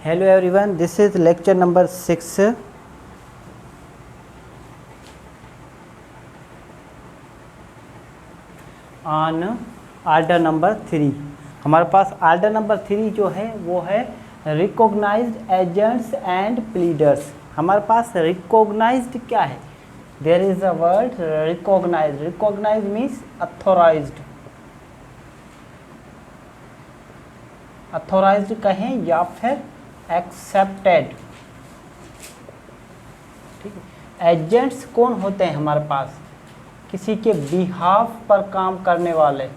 Hello everyone, this is lecture number 6 on order number 3। हमारे पास order number 3 जो है वो है recognized agents and pleaders। हमारे पास recognized क्या है? There is a word recognized। recognized means authorized। Authorised कहें या फिर एक्सेप्टेड। ठीक है। एजेंट्स कौन होते हैं हमारे पास? किसी के बिहाफ पर काम करने वाले,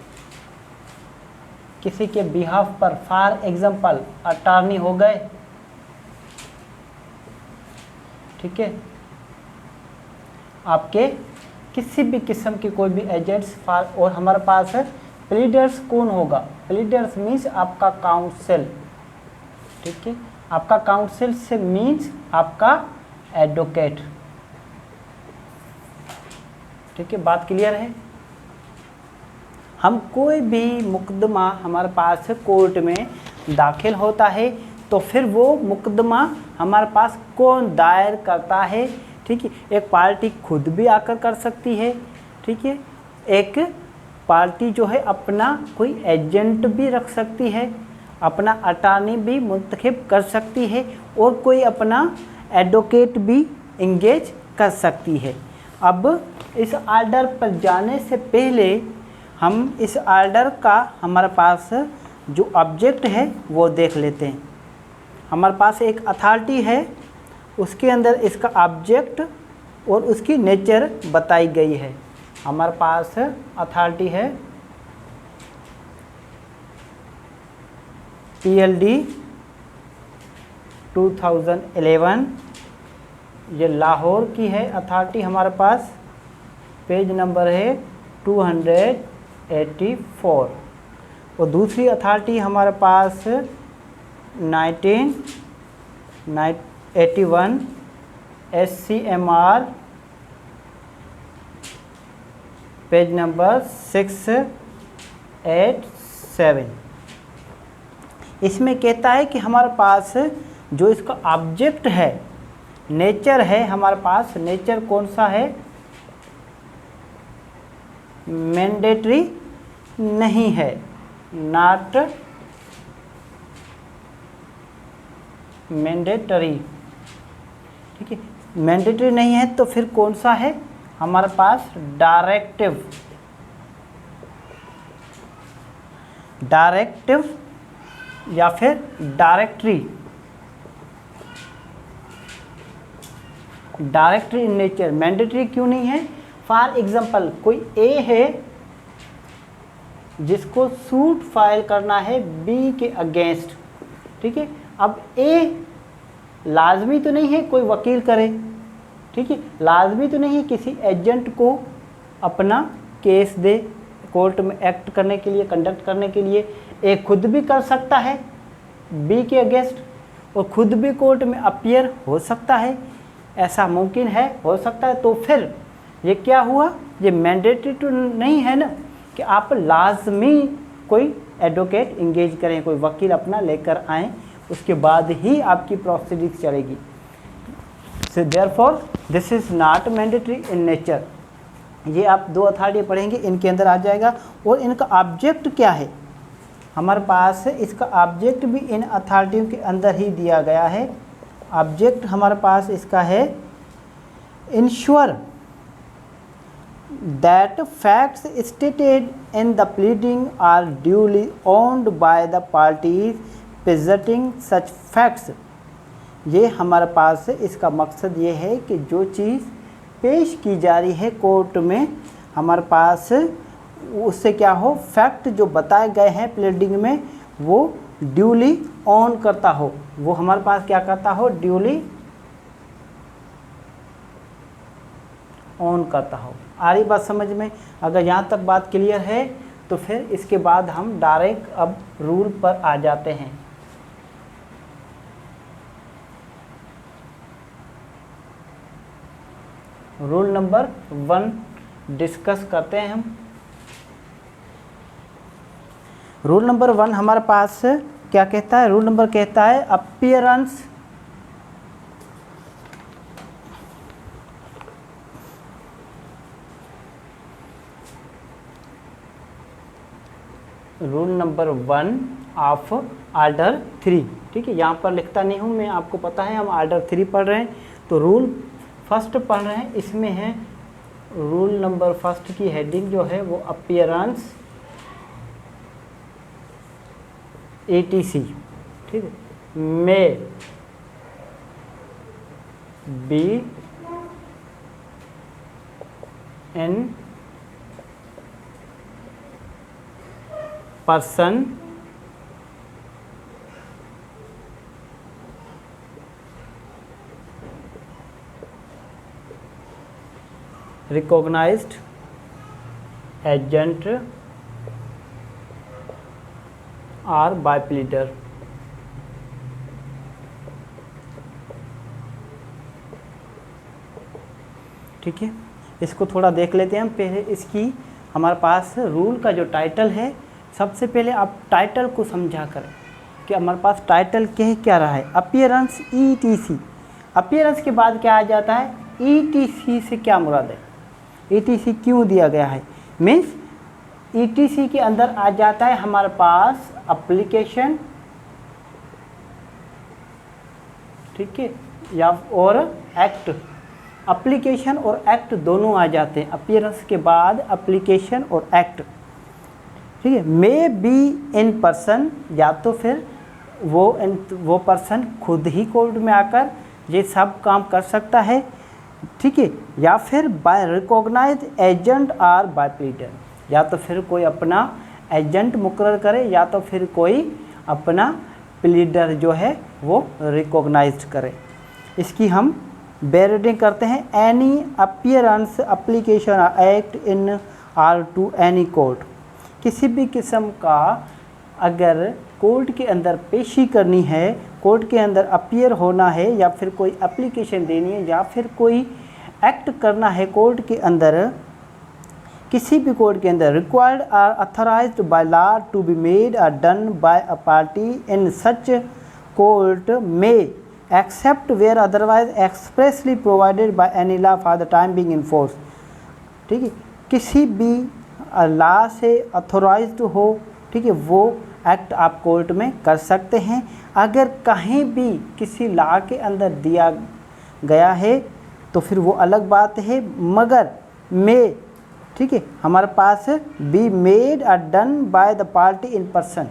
किसी के बिहाफ पर, फॉर एग्जांपल अटॉर्नी हो गए। ठीक है, आपके किसी भी किस्म के कोई भी एजेंट्स फॉर। और हमारे पास है प्लीडर्स कौन होगा? प्लीडर्स मीन्स आपका काउंसिल। ठीक है, आपका काउंसिल से मीन्स आपका एडवोकेट। ठीक है, बात क्लियर है? हम कोई भी मुकदमा हमारे पास कोर्ट में दाखिल होता है तो फिर वो मुकदमा हमारे पास कौन दायर करता है? ठीक है, एक पार्टी खुद भी आकर कर सकती है। ठीक है, एक पार्टी जो है अपना कोई एजेंट भी रख सकती है, अपना अटॉर्नी भी मुंतखब कर सकती है और कोई अपना एडवोकेट भी इंगेज कर सकती है। अब इस आर्डर पर जाने से पहले हम इस आर्डर का हमारे पास जो ऑब्जेक्ट है वो देख लेते हैं। हमारे पास एक अथॉरिटी है, उसके अंदर इसका ऑब्जेक्ट और उसकी नेचर बताई गई है। हमारे पास अथॉरिटी है PLD 2011, ये लाहौर की है अथॉरिटी। हमारे पास पेज नंबर है 284। और दूसरी अथॉरिटी हमारे पास 1981 SCMR पेज नंबर 687। इसमें कहता है कि हमारे पास जो इसका ऑब्जेक्ट है, नेचर है, हमारे पास नेचर कौन सा है? मैंडेटरी नहीं है, नॉट मैंडेटरी। ठीक है, मैंडेटरी नहीं है तो फिर कौन सा है? हमारे पास डायरेक्टिव। डायरेक्टिव या फिर directory. Directory in nature. Mandatory क्यों नहीं है? फॉर एग्जांपल कोई ए है जिसको सूट फाइल करना है बी के अगेंस्ट। ठीक है, अब ए लाजमी तो नहीं है कोई वकील करे। ठीक है, लाजमी तो नहीं है किसी एजेंट को अपना केस दे कोर्ट में एक्ट करने के लिए, कंडक्ट करने के लिए। ए खुद भी कर सकता है बी के अगेंस्ट और खुद भी कोर्ट में अपीयर हो सकता है। ऐसा मुमकिन है, हो सकता है। तो फिर ये क्या हुआ? ये मैंडेटरी तो नहीं है ना कि आप लाजमी कोई एडवोकेट इंगेज करें, कोई वकील अपना लेकर आएँ, उसके बाद ही आपकी प्रोसीडिंग चलेगी। So therefore this is not mandatory in nature। ये आप दो अथॉरिटी पढ़ेंगे, इनके अंदर आ जाएगा। और इनका ऑब्जेक्ट क्या है? हमारे पास इसका ऑब्जेक्ट भी इन अथॉरिटियों के अंदर ही दिया गया है। ऑब्जेक्ट हमारे पास इसका है ensure that facts stated in the pleading are duly owned by the parties presenting such facts. ये हमारे पास इसका मकसद ये है कि जो चीज़ पेश की जा रही है कोर्ट में, हमारे पास उससे क्या हो, फैक्ट जो बताए गए हैं प्लीडिंग में वो ड्यूली ऑन करता हो। वो हमारे पास क्या करता हो? ड्यूली ऑन करता हो। आ रही बात समझ में? अगर यहाँ तक बात क्लियर है तो फिर इसके बाद हम डायरेक्ट अब रूल पर आ जाते हैं। रूल नंबर 1 डिस्कस करते हैं हम। रूल नंबर 1 हमारे पास क्या कहता है, रूल नंबर कहता है appearance rule number 1 of order 3। ठीक है, यहाँ पर लिखता नहीं हूँ मैं, आपको पता है हम ऑर्डर 3 पढ़ रहे हैं, तो रूल फर्स्ट पढ़ रहे हैं। इसमें है रूल नंबर फर्स्ट की हेडिंग जो है वो अपीयरेंस ETC, ठीक है, may be in person recognized agent or by pleader। ठीक है, इसको थोड़ा देख लेते हैं हम। पहले इसकी हमारे पास रूल का जो टाइटल है, सबसे पहले आप टाइटल को समझा करें कि हमारे पास टाइटल क्या रहा है, अपीयरेंस ETC। अपीयरेंस के बाद क्या आ जाता है, ETC से क्या मुराद है, ETC क्यों दिया गया है, मीन्स ETC के अंदर आ जाता है हमारे पास एप्लीकेशन, ठीक है, या और एक्ट। एप्लीकेशन और एक्ट दोनों आ जाते हैं अपीयरेंस के बाद, एप्लीकेशन और एक्ट। ठीक है, मे बी इन पर्सन, या तो फिर वो पर्सन खुद ही कोर्ट में आकर ये सब काम कर सकता है, ठीक है, या फिर बाय रिकॉग्नाइज एजेंट और बाय प्लीडर, या तो फिर कोई अपना एजेंट मुकर्रर करे या तो फिर कोई अपना प्लीडर जो है वो रिकॉग्नाइज करे। इसकी हम बेरीडिंग करते हैं, any appearance application act in or to any court. किसी भी किस्म का अगर कोर्ट के अंदर पेशी करनी है, कोर्ट के अंदर अपीयर होना है, या फिर कोई एप्लीकेशन देनी है, या फिर कोई एक्ट करना है कोर्ट के अंदर, किसी भी कोर्ट के अंदर, required or authorised by law to be made or done by a party in such court may except where otherwise expressly provided by any law for the time being in force. ठीक है, किसी भी law से authorised हो, ठीक है, वो act आप कोर्ट में कर सकते हैं। अगर कहीं भी किसी लॉ के अंदर दिया गया है तो फिर वो अलग बात है, मगर मे, ठीक है, हमारे पास बी मेड और done by the party in person.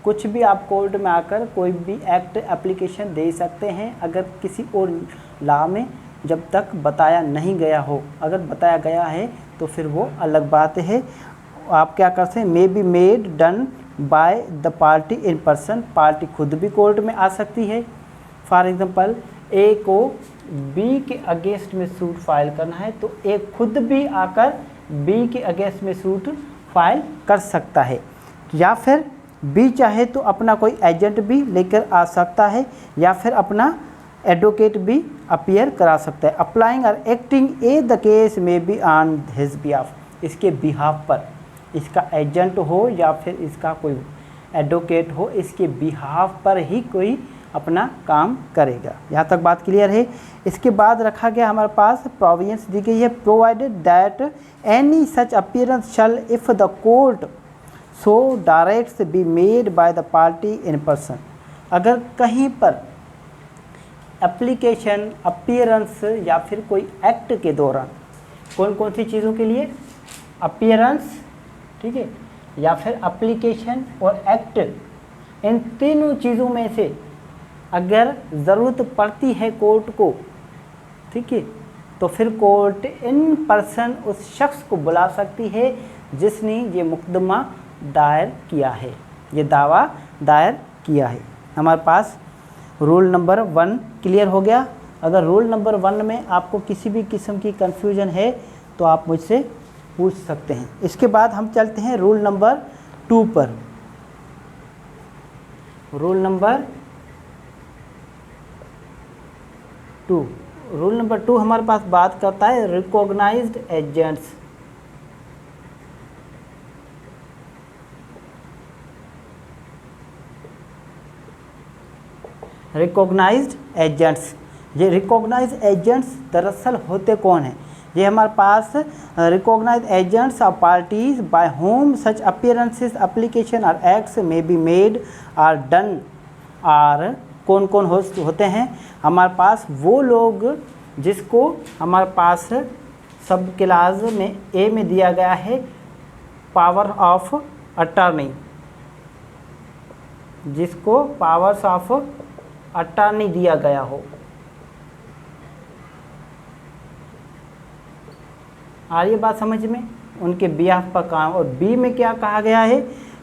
कुछ भी आप कोर्ट में आकर कोई भी एक्ट एप्लीकेशन दे सकते हैं, अगर किसी और लॉ में जब तक बताया नहीं गया हो। अगर बताया गया है तो फिर वो अलग बात है। आप क्या करते हैं, may be made done by the party in person, party खुद भी कोर्ट में आ सकती है। फॉर एग्जांपल, ए को बी के अगेंस्ट में सूट फाइल करना है तो ए खुद भी आकर बी के अगेंस्ट में सूट फाइल कर सकता है, या फिर बी चाहे तो अपना कोई एजेंट भी लेकर आ सकता है, या फिर अपना एडवोकेट भी अपीयर करा सकता है। अप्लाइंग और एक्टिंग ए द केस में बी ऑन हिज बिहाफ, इसके बिहाफ पर, इसका एजेंट हो या फिर इसका कोई एडवोकेट हो, इसके बिहाफ पर ही कोई अपना काम करेगा। यहाँ तक बात क्लियर है। इसके बाद रखा गया हमारे पास प्रोविजंस दी गई है, provided that any such appearance shall if the court so directs be made by the party in person. अगर कहीं पर एप्लीकेशन, अपीयरेंस या फिर कोई एक्ट के दौरान, कौन कौन सी चीज़ों के लिए, अपीयरेंस, ठीक है, या फिर एप्लीकेशन और एक्ट, इन तीनों चीज़ों में से अगर ज़रूरत पड़ती है कोर्ट को, ठीक है, तो फिर कोर्ट इन पर्सन उस शख्स को बुला सकती है जिसने ये मुकदमा दायर किया है, ये दावा दायर किया है। हमारे पास रूल नंबर 1 क्लियर हो गया। अगर रूल नंबर 1 में आपको किसी भी किस्म की कन्फ्यूजन है तो आप मुझसे पूछ सकते हैं। इसके बाद हम चलते हैं रूल नंबर 2 पर। रूल नंबर 2, रूल नंबर 2 हमारे पास बात करता है रिकॉग्नाइज्ड एजेंट्स। Recognised agents. ये रिकॉग्नाइज्ड एजेंट्स दरअसल होते कौन हैं? ये हमारे पास recognised agents are parties by whom such appearances application और एक्ट्स में बी मेड आर डन। आर कौन कौन होते हैं? हमारे पास वो लोग जिसको हमारे पास सब क्लास में ए में दिया गया है पावर ऑफ अटॉर्नी, जिसको पावर्स ऑफ अटॉर्नी दिया गया हो। आ रही है बात समझ में? उनके बिहाफ पर काम। और बी में क्या कहा गया है?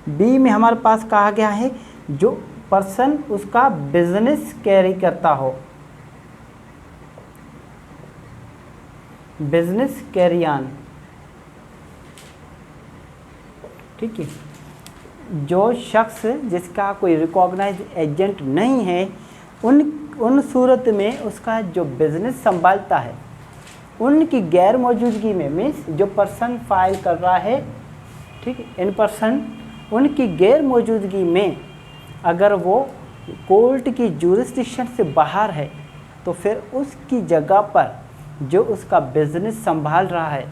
बी में हमारे पास कहा गया है जो पर्सन उसका बिजनेस कैरी करता हो, बिजनेस कैरी ऑन, ठीक है। जो शख्स जिसका कोई रिकॉग्नाइज्ड एजेंट नहीं है, उन सूरत में उसका जो बिजनेस संभालता है उनकी गैर मौजूदगी में, मीन्स जो पर्सन फाइल कर रहा है, ठीक है, इन पर्सन, उनकी गैर मौजूदगी में अगर वो कोर्ट की जुरिस्डिक्शन से बाहर है तो फिर उसकी जगह पर जो उसका बिजनेस संभाल रहा है,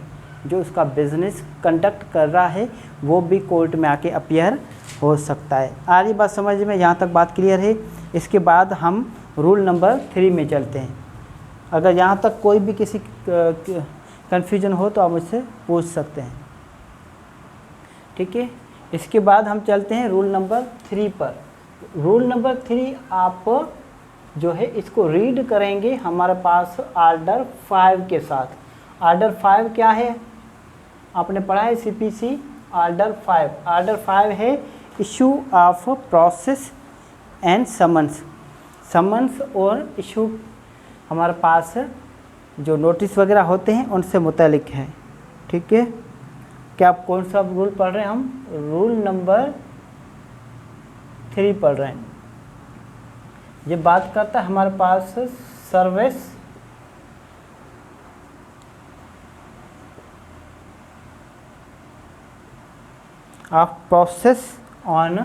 जो उसका बिजनेस कंडक्ट कर रहा है, वो भी कोर्ट में आके अपीयर हो सकता है। आ रही बात समझ में? यहाँ तक बात क्लियर है। इसके बाद हम रूल नंबर 3 में चलते हैं। अगर यहाँ तक कोई भी किसी कन्फ्यूजन हो तो आप मुझसे पूछ सकते हैं, ठीक है। इसके बाद हम चलते हैं रूल नंबर 3 पर। रूल नंबर 3 आप जो है इसको रीड करेंगे हमारे पास आर्डर 5 के साथ। आर्डर 5 क्या है? आपने पढ़ा है CPC आर्डर 5। आर्डर 5 है issue of process and summons. Summons और इशू हमारे पास जो नोटिस वगैरह होते हैं उनसे मुतालिक है, ठीक है। क्या आप कौन सा रूल पढ़ रहे हैं? हम रूल नंबर 3 पढ़ रहे हैं। ये बात करता है हमारे पास service of process on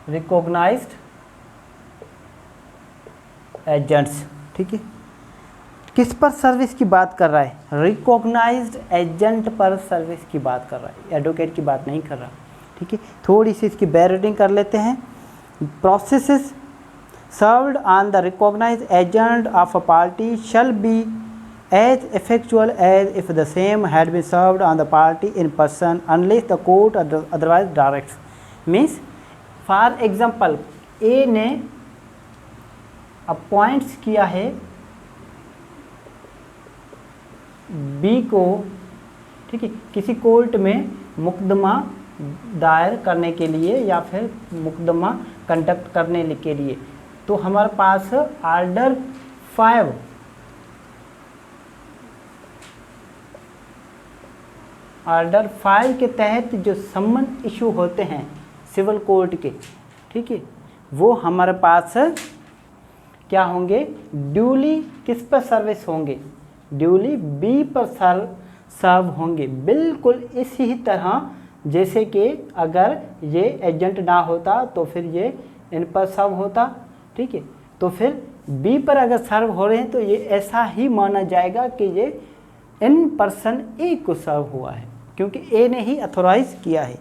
recognised agents, ठीक है। किस पर सर्विस की बात कर रहा है? रिकॉग्नाइज्ड एजेंट पर सर्विस की बात कर रहा है, एडवोकेट की बात नहीं कर रहा, ठीक है। थोड़ी सी इसकी बैरिटिंग कर लेते हैं। Processes served on the recognised agent of a party shall be as effectual as if the same had been served on the party in person unless the court otherwise directs. Means for example A ने appoints किया है B को, ठीक है, किसी court में मुकदमा दायर करने के लिए या फिर मुकदमा कंडक्ट करने के लिए। तो हमारे पास आर्डर 5 आर्डर 5 के तहत जो सम्मन इशू होते हैं सिविल कोर्ट के, ठीक है, वो हमारे पास क्या होंगे? ड्यूली किस पर सर्विस होंगे? ड्यूली बी पर सर्व होंगे। बिल्कुल इसी तरह जैसे कि अगर ये एजेंट ना होता तो फिर ये इन पर सर्व होता, ठीक है। तो फिर बी पर अगर सर्व हो रहे हैं तो ये ऐसा ही माना जाएगा कि ये इन पर्सन ए को सर्व हुआ है, क्योंकि ए ने ही अथोराइज किया है।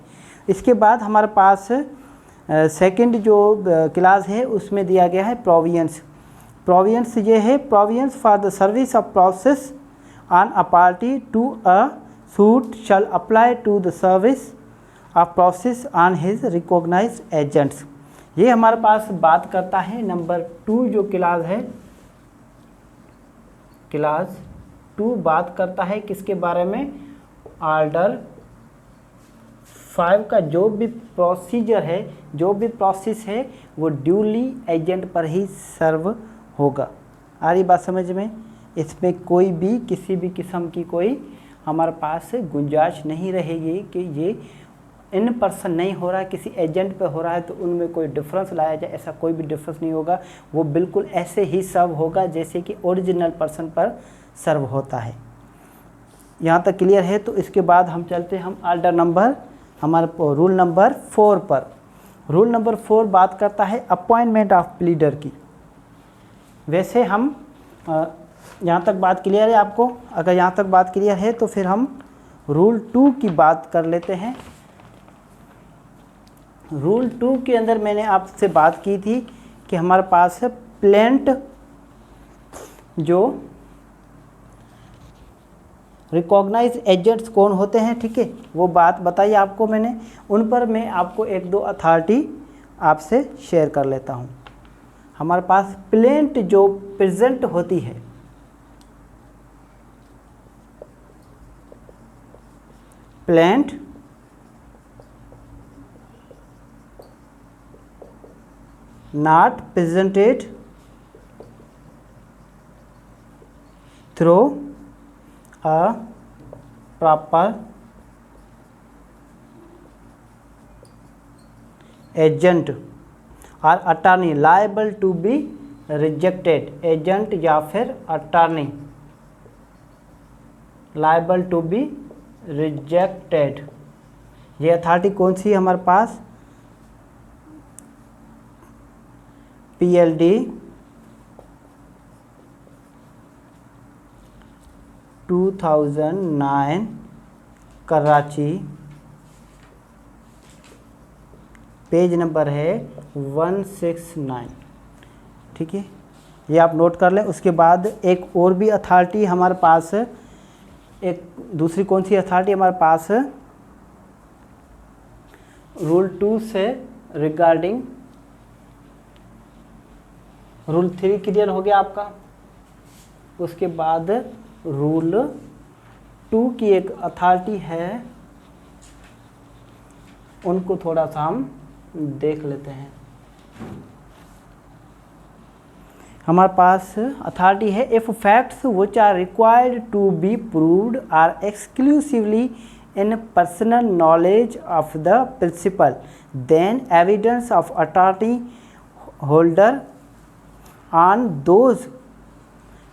इसके बाद हमारे पास सेकंड जो क्लास है उसमें दिया गया है प्रोविजंस। प्रोविजंस ये है provisions for the service of process on a party to a suit shall apply to the service of process on his recognised agents. ये हमारे पास बात करता है नंबर 2 जो क्लास है, क्लास 2 बात करता है किसके बारे में? आर्डर 5 का जो भी प्रोसीजर है, जो भी प्रोसेस है, वो ड्यूली एजेंट पर ही सर्व होगा। आ रही बात समझ में? इसमें कोई भी किसी भी किस्म की कोई हमारे पास गुंजाइश नहीं रहेगी कि ये इन पर्सन नहीं हो रहा है, किसी एजेंट पे हो रहा है तो उनमें कोई डिफरेंस लाया जाए, ऐसा कोई भी डिफरेंस नहीं होगा। वो बिल्कुल ऐसे ही सर्व होगा जैसे कि ओरिजिनल पर्सन पर सर्व होता है। यहाँ तक क्लियर है? तो इसके बाद हम चलते हैं हम आर्डर नंबर हमारे रूल नंबर 4 पर। रूल नंबर 4 बात करता है अपॉइंटमेंट ऑफ प्लीडर की। वैसे हम यहाँ तक बात क्लियर है आपको? अगर यहाँ तक बात क्लियर है तो फिर हम रूल 2 की बात कर लेते हैं। रूल 2 के अंदर मैंने आपसे बात की थी कि हमारे पास है प्लेंट जो रिकॉग्नाइज एजेंट्स कौन होते हैं, ठीक है, वो बात बताई आपको मैंने। उन पर मैं आपको एक दो अथॉरिटी आपसे शेयर कर लेता हूँ। हमारे पास प्लेंट जो प्रेजेंट होती है, plaint not presented through a proper agent or attorney liable to be rejected। Agent या फिर attorney liable to be rejected। ये अथॉरिटी कौन सी है हमारे पास? PLD 2009 कराची, पेज नंबर है 169, ठीक है, ये आप नोट कर लें। उसके बाद एक और भी अथॉरिटी हमारे पास, एक दूसरी कौन सी अथॉरिटी हमारे पास है? रूल 2 से रिगार्डिंग रूल 3 क्लियर हो गया आपका। उसके बाद रूल 2 की एक अथॉरिटी है, उनको थोड़ा सा हम देख लेते हैं। हमारे पास अथॉरिटी है if facts which are required to be proved are exclusively in personal knowledge of the principal, then evidence of authority holder on those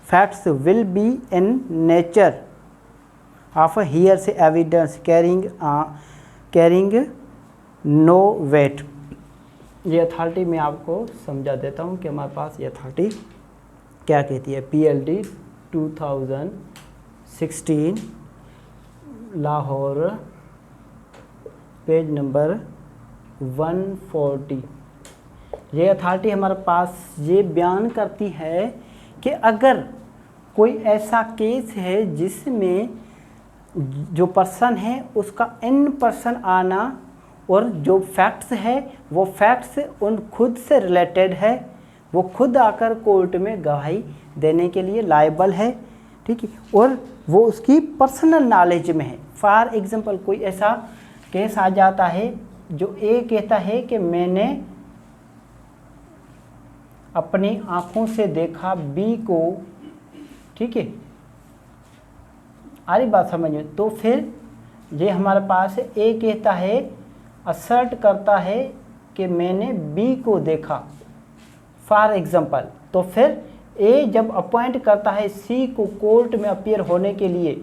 facts will be in nature of a hearsay evidence carrying no weight। ये authority मैं आपको समझा देता हूँ कि हमारे पास ये authority क्या कहती है। PLD 2016 Lahore, page number 140। ये अथॉरिटी हमारे पास ये बयान करती है कि अगर कोई ऐसा केस है जिसमें जो पर्सन है उसका इन पर्सन आना और जो फैक्ट्स है वो फैक्ट्स उन खुद से रिलेटेड है, वो खुद आकर कोर्ट में गवाही देने के लिए लायबल है, ठीक है, और वो उसकी पर्सनल नॉलेज में है। फॉर एग्जांपल कोई ऐसा केस आ जाता है जो ए कहता है कि मैंने अपनी आंखों से देखा बी को, ठीक है, आ रही बात समझ में? तो फिर ये हमारे पास ए कहता है, असर्ट करता है कि मैंने बी को देखा, फॉर एग्जांपल। तो फिर ए जब अपॉइंट करता है सी को कोर्ट में अपीयर होने के लिए,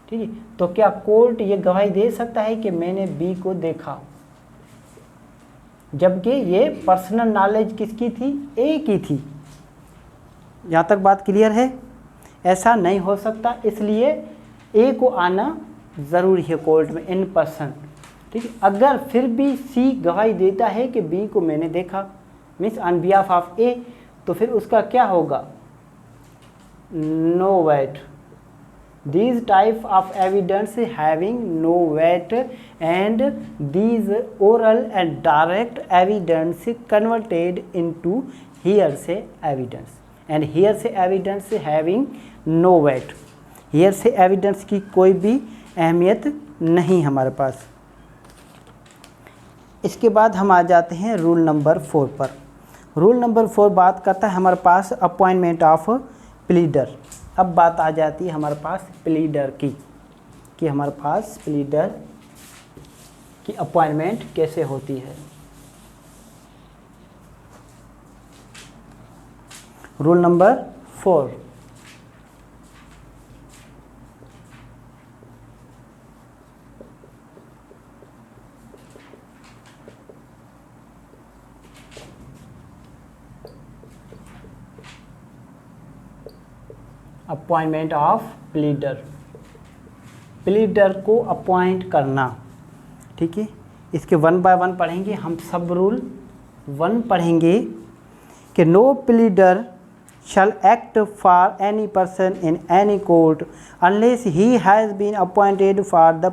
ठीक है, तो क्या कोर्ट ये गवाही दे सकता है कि मैंने बी को देखा, जबकि ये पर्सनल नॉलेज किसकी थी? ए की थी। यहाँ तक बात क्लियर है? ऐसा नहीं हो सकता, इसलिए ए को आना ज़रूरी है कोर्ट में इन पर्सन, ठीक है। अगर फिर भी सी गवाही देता है कि बी को मैंने देखा, means on behalf of A, तो फिर उसका क्या होगा? No weight। These type of evidence having no weight and these oral and direct evidence converted into hearsay evidence and hearsay evidence having no weight। hearsay evidence की कोई भी अहमियत नहीं हमारे पास। इसके बाद हम आ जाते हैं रूल नंबर 4 पर। रूल नंबर 4 बात करता है हमारे पास अपॉइंटमेंट ऑफ प्लीडर। अब बात आ जाती है हमारे पास प्लीडर की, कि हमारे पास प्लीडर की अपॉइंटमेंट कैसे होती है। Rule number 4, appointment of pleader, pleader को अपॉइंट करना। ठीक है, इसके 1 बाय 1 पढ़ेंगे हम। सब रूल 1 पढ़ेंगे कि no pleader shall act for any person in any court unless he has been appointed for the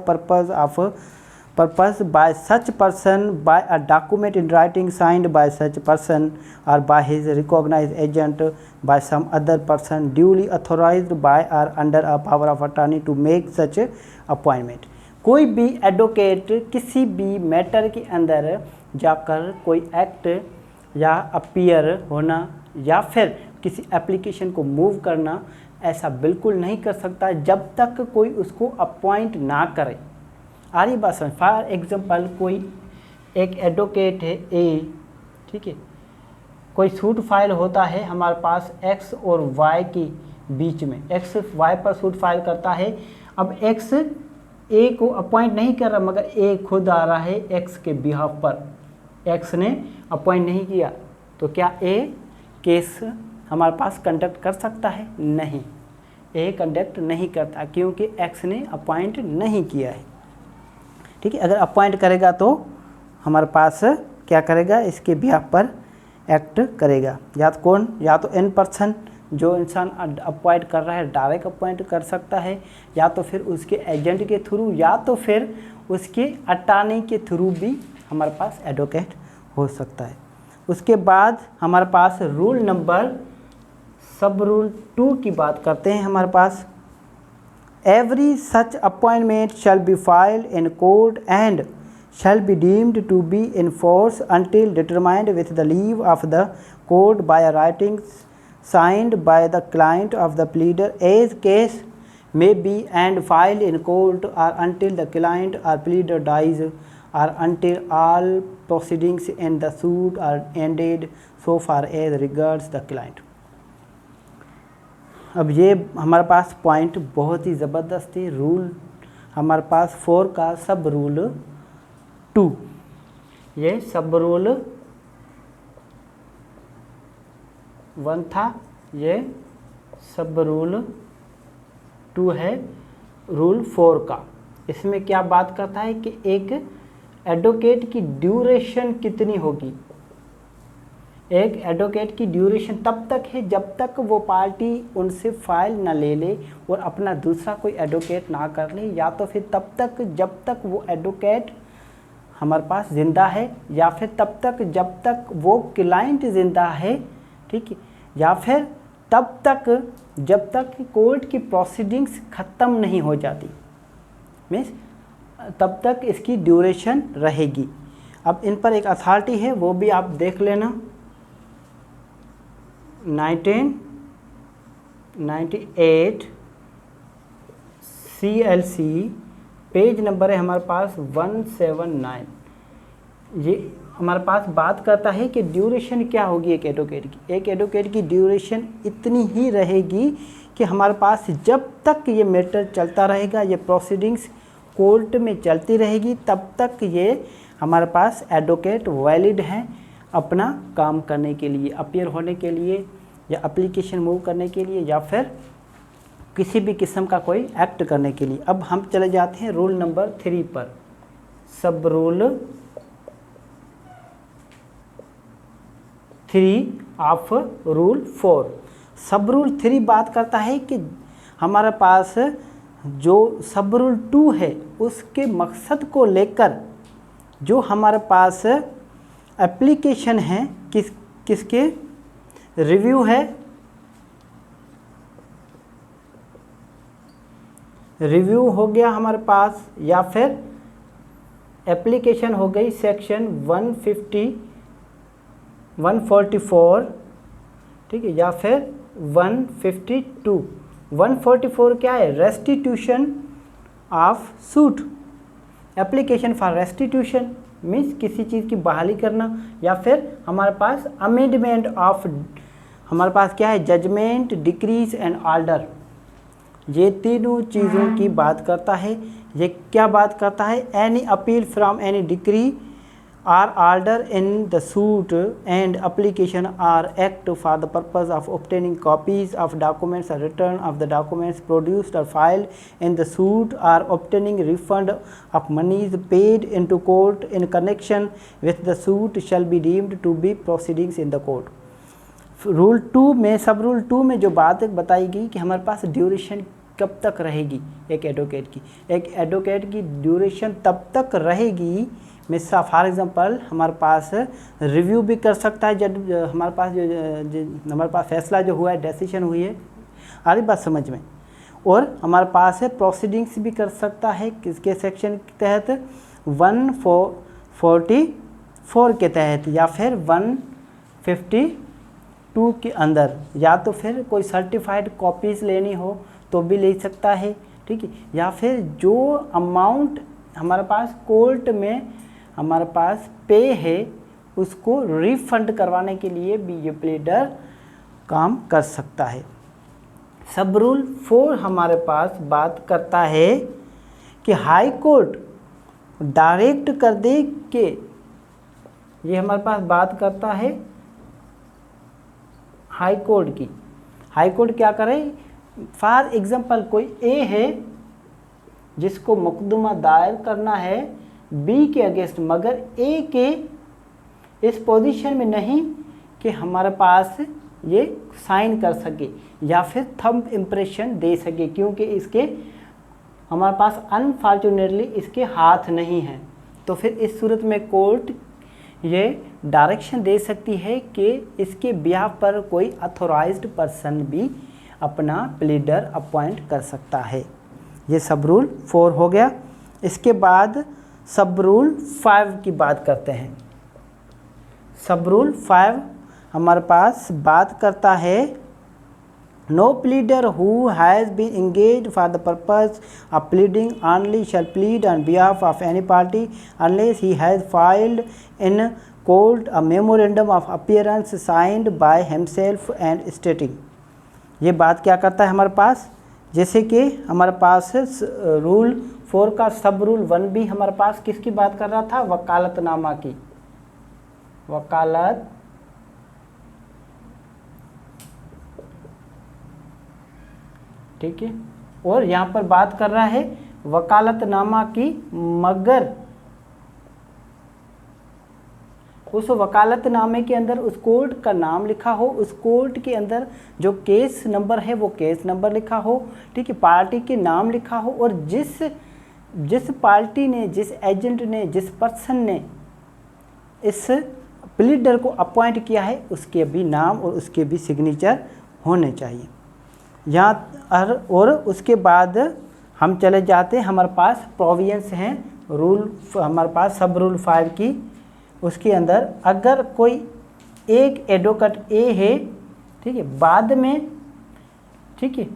purpose by such person by a document in writing signed by such person or by his recognized agent by some other person duly authorized by or under a power of attorney to make such appointment। कोई भी advocate किसी भी matter के अंदर जाकर कोई act या appear होना या फिर किसी एप्लीकेशन को मूव करना ऐसा बिल्कुल नहीं कर सकता जब तक कोई उसको अपॉइंट ना करे। आ रही बात समझ? फॉर एग्जांपल कोई एक एडवोकेट है ए, ठीक है, कोई सूट फाइल होता है हमारे पास एक्स और वाई के बीच में, एक्स वाई पर सूट फाइल करता है। अब एक्स ए को अपॉइंट नहीं कर रहा मगर ए खुद आ रहा है एक्स के बिहाफ पर, एक्स ने अपॉइंट नहीं किया, तो क्या ए केस हमारे पास कंडक्ट कर सकता है? नहीं, ए कंडक्ट नहीं करता क्योंकि एक्स ने अपॉइंट नहीं किया है। ठीक है, अगर अपॉइंट करेगा तो हमारे पास क्या करेगा, इसके बिहाफ पर एक्ट करेगा। या तो कौन, या तो एन पर्सन जो इंसान अपॉइंट कर रहा है डायरेक्ट अपॉइंट कर सकता है, या तो फिर उसके एजेंट के थ्रू, या तो फिर उसके अटॉर्नी के थ्रू भी हमारे पास एडवोकेट हो सकता है। उसके बाद हमारे पास रूल नंबर सब रूल 2 की बात करते हैं हमारे पास। Every such appointment shall be filed in court and shall be deemed to be in force until determined with the leave of the court by a writing signed by the client of the pleader as case may be and filed in court or until the client or pleader dies or until all proceedings in the suit are ended so far as regards the client। अब ये हमारे पास point बहुत ही ज़बरदस्त है। Rule हमारे पास 4 का सब rule 2, ये सब रूल 1 था, ये सब रूल 2 है रूल 4 का। इसमें क्या बात करता है कि एक एडवोकेट की ड्यूरेशन कितनी होगी। एक एडवोकेट की ड्यूरेशन तब तक है जब तक वो पार्टी उनसे फाइल ना ले ले और अपना दूसरा कोई एडवोकेट ना कर ले, या तो फिर तब तक जब तक वो एडवोकेट हमारे पास ज़िंदा है, या फिर तब तक जब तक वो क्लाइंट ज़िंदा है, ठीक है, या फिर तब तक जब तक कोर्ट की प्रोसीडिंग्स ख़त्म नहीं हो जाती, मीन्स तब तक इसकी ड्यूरेशन रहेगी। अब इन पर एक अथॉरिटी है वो भी आप देख लेना, 1998 CLC पेज नंबर है हमारे पास 179। ये हमारे पास बात करता है कि ड्यूरेशन क्या होगी एक एडवोकेट की। एक एडवोकेट की ड्यूरेशन इतनी ही रहेगी कि हमारे पास जब तक ये मैटर चलता रहेगा, ये प्रोसीडिंग्स कोर्ट में चलती रहेगी, तब तक ये हमारे पास एडवोकेट वैलिड हैं अपना काम करने के लिए, अपीयर होने के लिए या एप्लीकेशन मूव करने के लिए, या फिर किसी भी किस्म का कोई एक्ट करने के लिए। अब हम चले जाते हैं रूल नंबर 3 पर, सब रूल 3 ऑफ रूल 4। सब रूल 3 बात करता है कि हमारे पास जो सब रूल 2 है उसके मकसद को लेकर जो हमारे पास एप्लीकेशन है किसके रिव्यू है, रिव्यू हो गया हमारे पास, या फिर एप्लीकेशन हो गई सेक्शन 144, ठीक है, या फिर 152। 144 क्या है, restitution of suit, application for restitution means किसी चीज़ की बहाली करना, या फिर हमारे पास अमेंडमेंट ऑफ, हमारे पास क्या है, जजमेंट, डिक्रीज एंड ऑर्डर। ये तीनों चीज़ों की बात करता है। ये क्या बात करता है, any appeal from any decree are order in the suit and application are act for the purpose of obtaining copies of documents or return of the documents produced or filed in the suit or obtaining refund of monies paid into court in connection with the suit shall be deemed to be proceedings in the court. Rule 2 में, सब rule 2 में जो बात बताई गई कि हमारे पास duration कब तक रहेगी एक एडवोकेट की ड्यूरेशन तब तक रहेगी। मिसा फॉर एग्जांपल हमारे पास रिव्यू भी कर सकता है जब हमारे पास फैसला जो हुआ है, डेसिशन हुई है, आ रही बात समझ में। और हमारे पास है प्रोसीडिंग्स भी कर सकता है किसके सेक्शन के तहत, 144 के तहत या फिर 152 के अंदर, या तो फिर कोई सर्टिफाइड कॉपीज़ लेनी हो तो भी ले सकता है, ठीक है। या फिर जो अमाउंट हमारे पास कोर्ट में हमारे पास पे है उसको रिफंड करवाने के लिए भी ये प्लीडर काम कर सकता है। सब रूल 4 हमारे पास बात करता है कि हाई कोर्ट डायरेक्ट कर दे के, ये हमारे पास बात करता है हाई कोर्ट की। हाई कोर्ट क्या करे, फॉर एग्जांपल कोई ए है जिसको मुकदमा दायर करना है बी के अगेंस्ट, मगर ए के इस पोजीशन में नहीं कि हमारे पास ये साइन कर सके या फिर थंब इम्प्रेशन दे सके, क्योंकि इसके हमारे पास अनफॉर्चुनेटली इसके हाथ नहीं है। तो फिर इस सूरत में कोर्ट ये डायरेक्शन दे सकती है कि इसके बिहाफ पर कोई अथोराइज्ड पर्सन भी अपना प्लीडर अपॉइंट कर सकता है। ये सब रूल 4 हो गया। इसके बाद सब रूल 5 की बात करते हैं। सब रूल 5 हमारे पास बात करता है, no pleader who has been engaged for the purpose of pleading only shall plead on behalf of any party unless he has filed in court a memorandum of appearance signed by himself and stating। ये बात क्या करता है हमारे पास, जैसे कि हमारे पास रूल 4 का सब रूल 1 भी हमारे पास किसकी बात कर रहा था, वकालतनामा की, वकालत ठीक है। और यहाँ पर बात कर रहा है वकालतनामा की, मगर उस वकालतनामे के अंदर उस कोर्ट का नाम लिखा हो, उस कोर्ट के अंदर जो केस नंबर है वो केस नंबर लिखा हो, ठीक है, पार्टी के नाम लिखा हो, और जिस पार्टी ने, जिस एजेंट ने, जिस पर्सन ने इस प्लीडर को अपॉइंट किया है उसके भी नाम और उसके भी सिग्नेचर होने चाहिए यहाँ। और उसके बाद हम चले जाते हैं, हमारे पास प्रोविजंस हैं रूल हमारे पास सब रूल 5 की। उसके अंदर अगर कोई एक एडवोकेट ए है, ठीक है, बाद में, ठीक है,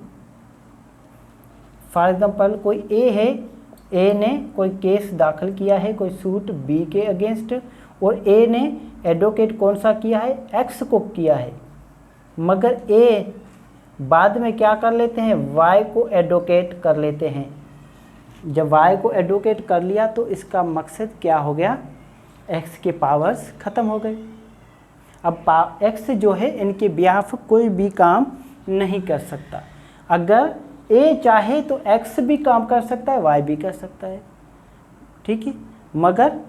फॉर एग्जांपल कोई ए है, ए ने कोई केस दाखिल किया है कोई सूट बी के अगेंस्ट, और ए ने एडवोकेट कौन सा किया है, एक्स को किया है, मगर ए बाद में क्या कर लेते हैं, वाई को एडवोकेट कर लेते हैं। जब वाई को एडवोकेट कर लिया तो इसका मकसद क्या हो गया, एक्स के पावर्स ख़त्म हो गए। अब एक्स जो है इनके बिहाफ कोई भी काम नहीं कर सकता। अगर ए चाहे तो एक्स भी काम कर सकता है, वाई भी कर सकता है, ठीक है, मगर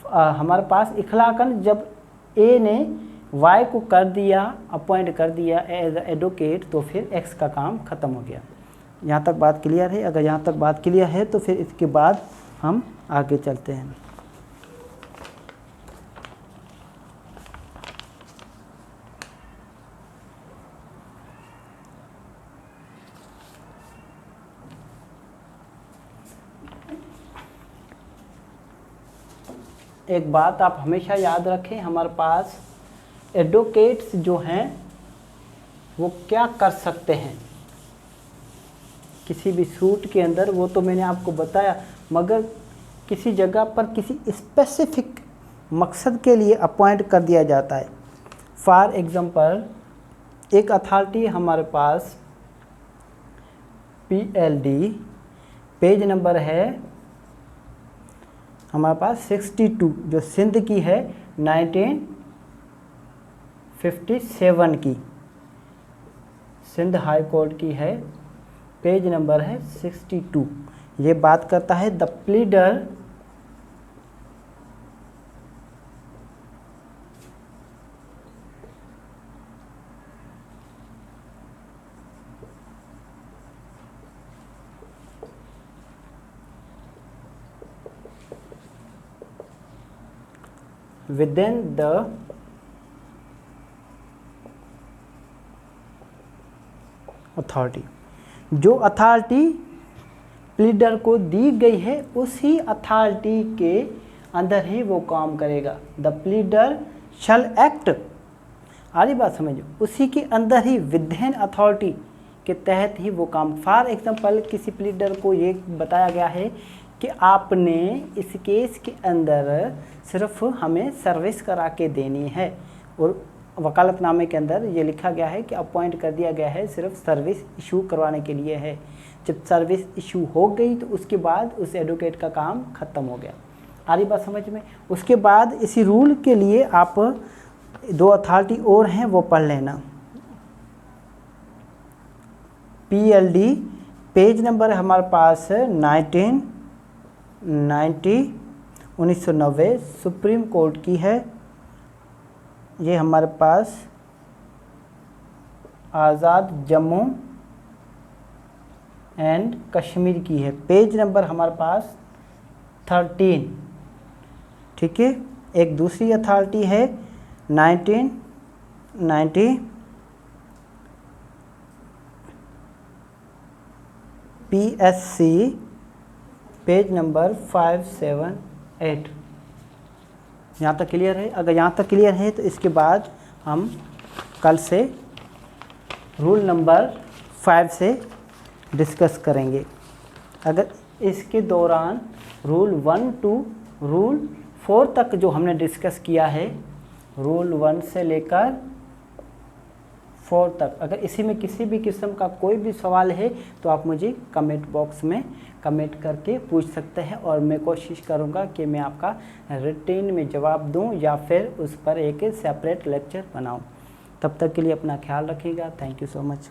हमारे पास इखलाकन जब ए ने वाई को कर दिया, अपॉइंट कर दिया एज एडवोकेट, तो फिर एक्स का काम ख़त्म हो गया। यहाँ तक बात क्लियर है? अगर यहाँ तक बात क्लियर है तो फिर इसके बाद हम आगे चलते हैं। एक बात आप हमेशा याद रखें, हमारे पास एडवोकेट्स जो हैं वो क्या कर सकते हैं किसी भी सूट के अंदर, वो तो मैंने आपको बताया, मगर किसी जगह पर किसी स्पेसिफिक मकसद के लिए अपॉइंट कर दिया जाता है। फॉर एग्जांपल एक अथॉरिटी हमारे पास PLD, पेज नंबर है हमारे पास 62 जो सिंध की है 1957 की, सिंध हाई कोर्ट की है, पेज नंबर है 62। ये बात करता है the pleader within the authority, जो अथॉरिटी प्लीडर को दी गई है उसी अथॉरिटी के अंदर ही वो काम करेगा। द प्लीडर शल एक्ट, आरी बात समझो, उसी के अंदर ही विदिन अथॉरिटी के तहत ही वो काम। फॉर एग्जांपल किसी प्लीडर को ये बताया गया है कि आपने इस केस के अंदर सिर्फ हमें सर्विस करा के देनी है, और वकालतनामे के अंदर ये लिखा गया है कि अपॉइंट कर दिया गया है सिर्फ सर्विस इशू करवाने के लिए है। जब सर्विस इशू हो गई तो उसके बाद उस एडवोकेट का काम ख़त्म हो गया। आ रही बात समझ में। उसके बाद इसी रूल के लिए आप 2 अथॉरिटी और हैं वो पढ़ लेना। PLD पेज नंबर हमारे पास है 1990 सुप्रीम कोर्ट की है। ये हमारे पास आज़ाद जम्मू एंड कश्मीर की है, पेज नंबर हमारे पास 13। ठीक है। एक दूसरी अथॉरिटी है 1990 PSC पेज नंबर 578। यहाँ तक क्लियर है? अगर यहाँ तक क्लियर है तो इसके बाद हम कल से रूल नंबर 5 से डिस्कस करेंगे। अगर इसके दौरान रूल 1 to रूल 4 तक जो हमने डिस्कस किया है, रूल 1 से लेकर 4 तक, अगर इसी में किसी भी किस्म का कोई भी सवाल है तो आप मुझे कमेंट बॉक्स में कमेंट करके पूछ सकते हैं, और मैं कोशिश करूंगा कि मैं आपका रिटेन में जवाब दूं या फिर उस पर एक सेपरेट लेक्चर बनाऊं। तब तक के लिए अपना ख्याल रखिएगा। Thank you so much.